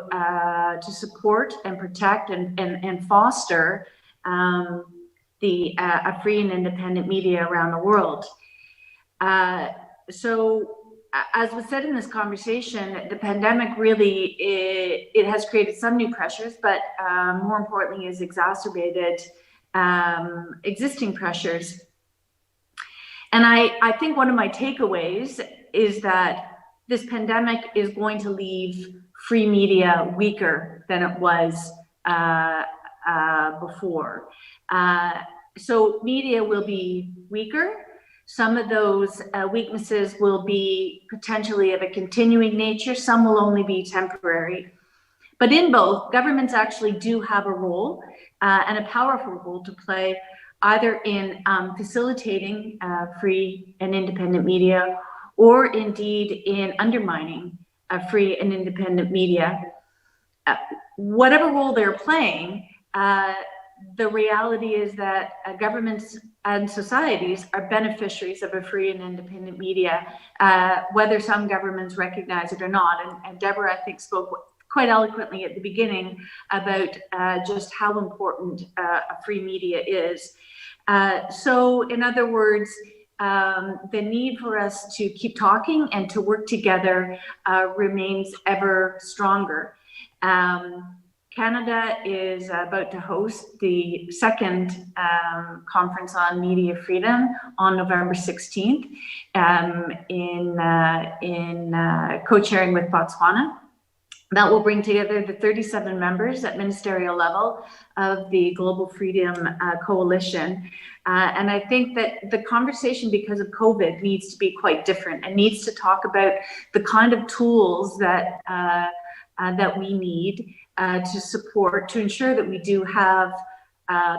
support and protect and foster a free and independent media around the world. So, as was said in this conversation, the pandemic really, it has created some new pressures, but more importantly, has exacerbated existing pressures. And I think one of my takeaways is that this pandemic is going to leave free media weaker than it was before. So media will be weaker. Some of those weaknesses will be potentially of a continuing nature. Some will only be temporary. But in both, governments actually do have a role and a powerful role to play, either in facilitating free and independent media, or indeed in undermining free and independent media. Whatever role they're playing, the reality is that governments and societies are beneficiaries of a free and independent media, whether some governments recognize it or not. And Deborah, I think, spoke quite eloquently at the beginning about just how important a free media is. So in other words, the need for us to keep talking and to work together remains ever stronger. Canada is about to host the second conference on media freedom on November 16th in co-chairing with Botswana. That will bring together the 37 members at ministerial level of the Global Freedom Coalition. And I think that the conversation, because of COVID, needs to be quite different and needs to talk about the kind of tools that that we need to support, to ensure that we do have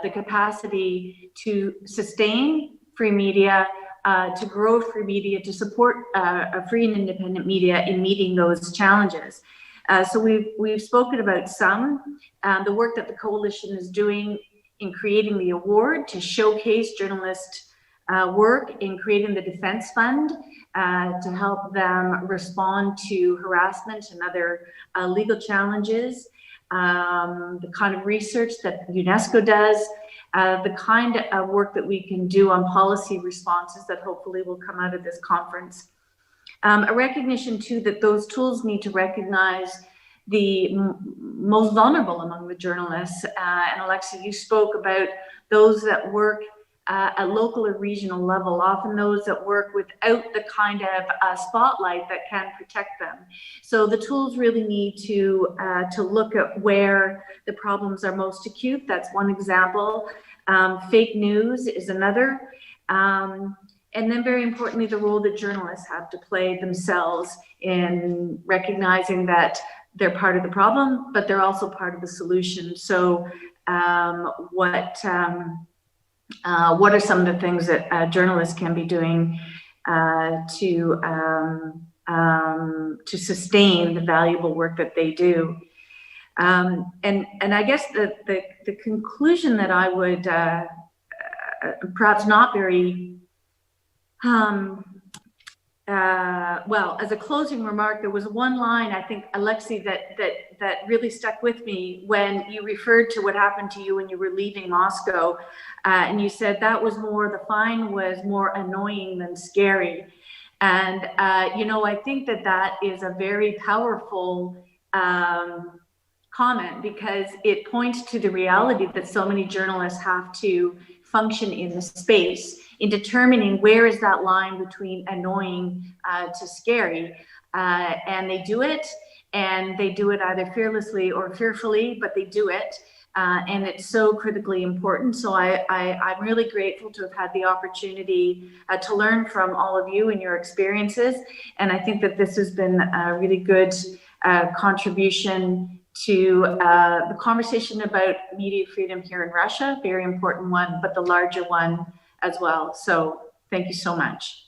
the capacity to sustain free media, to grow free media, to support a free and independent media in meeting those challenges. So we've spoken about some, the work that the coalition is doing in creating the award to showcase journalist work, in creating the defense fund to help them respond to harassment and other legal challenges, the kind of research that UNESCO does, the kind of work that we can do on policy responses that hopefully will come out of this conference. A recognition too that those tools need to recognize the most vulnerable among the journalists. And Alexi, you spoke about those that work at local or regional level, often those that work without the kind of spotlight that can protect them. So the tools really need to look at where the problems are most acute. That's one example. Fake news is another. And then very importantly, the role that journalists have to play themselves in recognizing that they're part of the problem, but they're also part of the solution. So what are some of the things that journalists can be doing to sustain the valuable work that they do? And I guess the conclusion that I would perhaps not very well, as a closing remark, there was one line, I think, Alexi, that really stuck with me when you referred to what happened to you when you were leaving Moscow. And you said that was the fine was more annoying than scary. And, you know, I think that is a very powerful comment, because it points to the reality that so many journalists have to function in the space in determining where is that line between annoying to scary. And they do it either fearlessly or fearfully, but they do it. and it's so critically important. So I'm really grateful to have had the opportunity to learn from all of you and your experiences. And I think that this has been a really good contribution to the conversation about media freedom here in Russia, very important one, but the larger one as well. So thank you so much.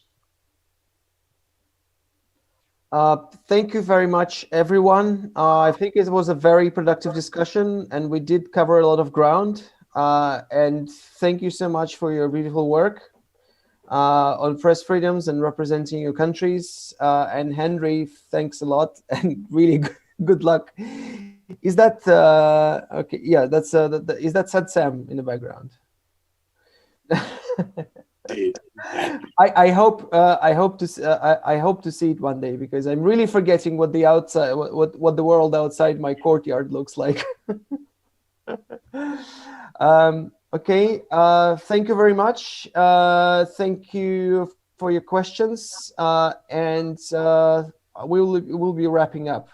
Thank you very much, everyone. I think it was a very productive discussion, and we did cover a lot of ground. And thank you so much for your beautiful work on press freedoms and representing your countries. And Henry, thanks a lot, and really good luck. Is that okay? Yeah, that's is that Sad Sam in the background? I hope to see it one day, because I'm really forgetting what the outside what the world outside my courtyard looks like. Okay, thank you very much. Thank you for your questions, and we'll be wrapping up.